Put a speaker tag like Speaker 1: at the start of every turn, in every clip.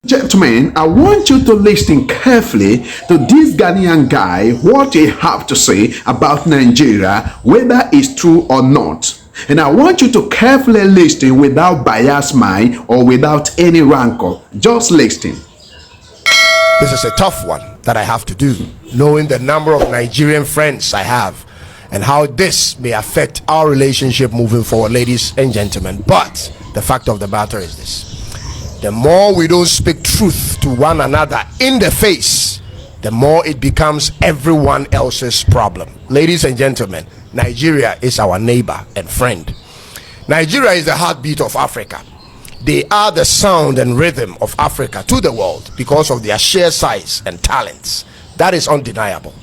Speaker 1: Gentlemen, I want you to listen carefully to this Ghanaian guy, what he have to say about Nigeria, whether it's true or not. And I want you to carefully listen without biased mind or without any rancor. Just listen.
Speaker 2: This is a tough one that I have to do, knowing the number of Nigerian friends I have and how this may affect our relationship moving forward, ladies and gentlemen. But the fact of the matter is this: the more we don't speak truth to one another in the face, the more it becomes everyone else's problem. Ladies and gentlemen, Nigeria is our neighbor and friend. Nigeria is the heartbeat of Africa. They are the sound and rhythm of Africa to the world because of their sheer size and talents. That is undeniable.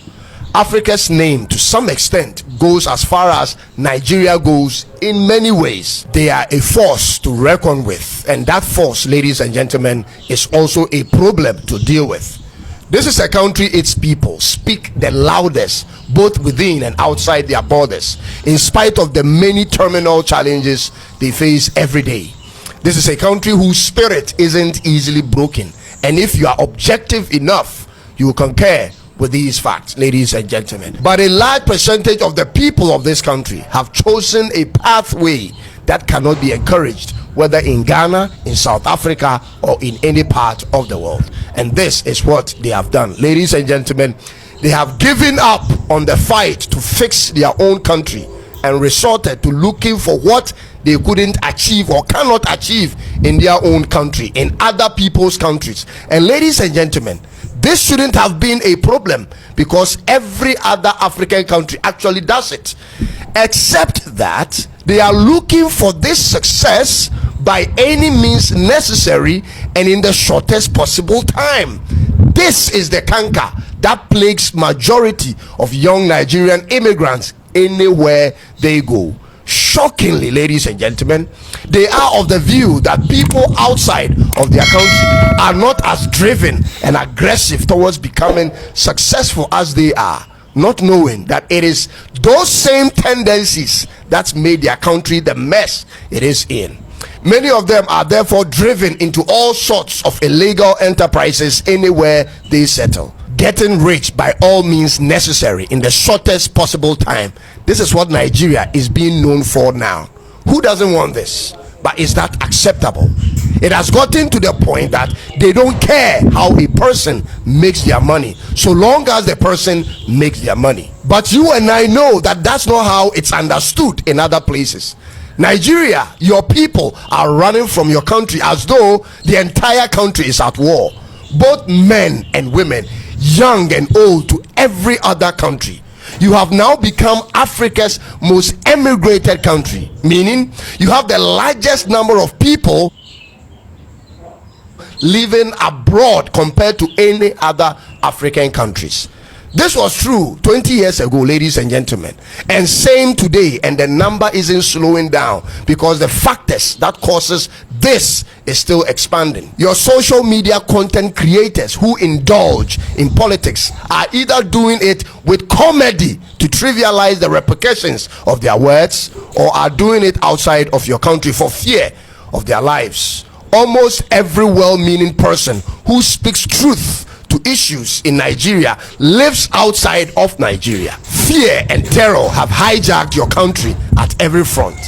Speaker 2: Africa's name, to some extent, goes as far as Nigeria goes in many ways. They are a force to reckon with, and that force, ladies and gentlemen, is also a problem to deal with. This is a country its people speak the loudest, both within and outside their borders, in spite of the many terminal challenges they face every day. This is a country whose spirit isn't easily broken, and if you are objective enough, you will concur with these facts, ladies and gentlemen. But a large percentage of the people of this country have chosen a pathway that cannot be encouraged, whether in Ghana, in South Africa, or in any part of the world. And this is what they have done. Ladies and gentlemen, they have given up on the fight to fix their own country and resorted to looking for what they couldn't achieve or cannot achieve in their own country, in other people's countries. And ladies and gentlemen, this shouldn't have been a problem because every other African country actually does it, except that they are looking for this success by any means necessary and in the shortest possible time. This is the canker that plagues majority of young Nigerian immigrants anywhere they go. Shockingly, ladies and gentlemen, they are of the view that people outside of their country are not as driven and aggressive towards becoming successful as they are, not knowing that it is those same tendencies that's made their country the mess it is in. Many of them are therefore driven into all sorts of illegal enterprises anywhere they settle, getting rich by all means necessary in the shortest possible time. This is what Nigeria is being known for now. Who doesn't want this? But is that acceptable? It has gotten to the point that they don't care how a person makes their money, so long as the person makes their money. But you and I know that that's not how it's understood in other places. Nigeria, your people are running from your country as though the entire country is at war. Both men and women, young and old, to every other country. You have now become Africa's most emigrated country, meaning you have the largest number of people living abroad compared to any other African countries. This was true 20 years ago, ladies and gentlemen, and same today, and the number isn't slowing down because the factors that causes this is still expanding. Your social media content creators who indulge in politics are either doing it with comedy to trivialize the repercussions of their words, or are doing it outside of your country for fear of their lives. Almost every well-meaning person who speaks truth to issues in Nigeria lives outside of Nigeria. Fear and terror have hijacked your country at every front.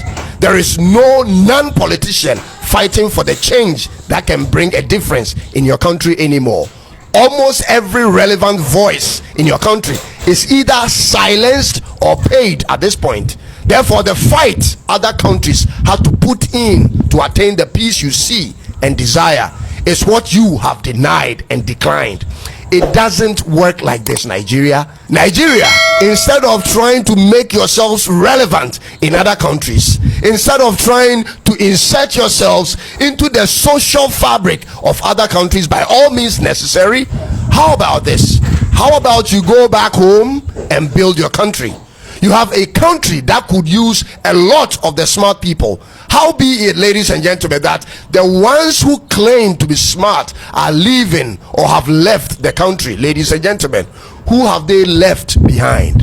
Speaker 2: There is no non-politician fighting for the change that can bring a difference in your country anymore. Almost every relevant voice in your country is either silenced or paid at this point. Therefore, the fight other countries have to put in to attain the peace you see and desire is what you have denied and declined. It doesn't work like this, Nigeria. Nigeria, instead of trying to make yourselves relevant in other countries, instead of trying to insert yourselves into the social fabric of other countries by all means necessary, how about this? How about you go back home and build your country? You have a country that could use a lot of the smart people. How be it, ladies and gentlemen, that the ones who claim to be smart are leaving or have left the country? Ladies and gentlemen, who have they left behind?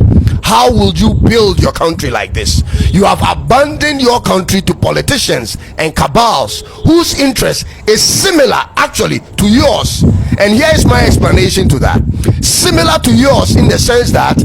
Speaker 2: how will you build your country like this? You have abandoned your country to politicians and cabals whose interest is similar actually to yours. And here is my explanation to that. Similar to yours in the sense that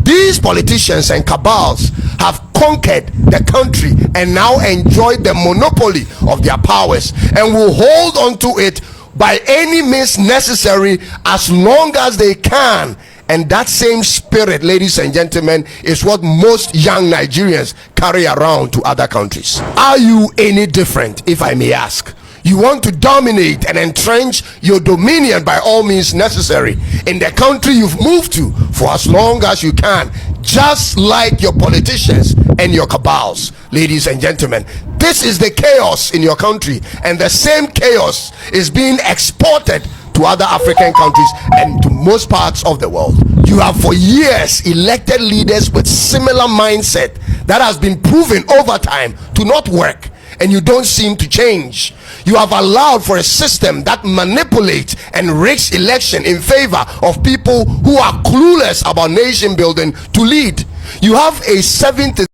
Speaker 2: these politicians and cabals have conquered the country and now enjoy the monopoly of their powers and will hold on to it by any means necessary as long as they can. And that same spirit, ladies and gentlemen, is what most young Nigerians carry around to other countries. Are you any different, if I may ask? You want to dominate and entrench your dominion by all means necessary in the country you've moved to for as long as you can, just like your politicians and your cabals. Ladies and gentlemen, this is the chaos in your country, and the same chaos is being exported to other African countries and to most parts of the world. You have for years elected leaders with similar mindset that has been proven over time to not work, and you don't seem to change. You have allowed for a system that manipulates and rigs election in favor of people who are clueless about nation building to lead. You have a 70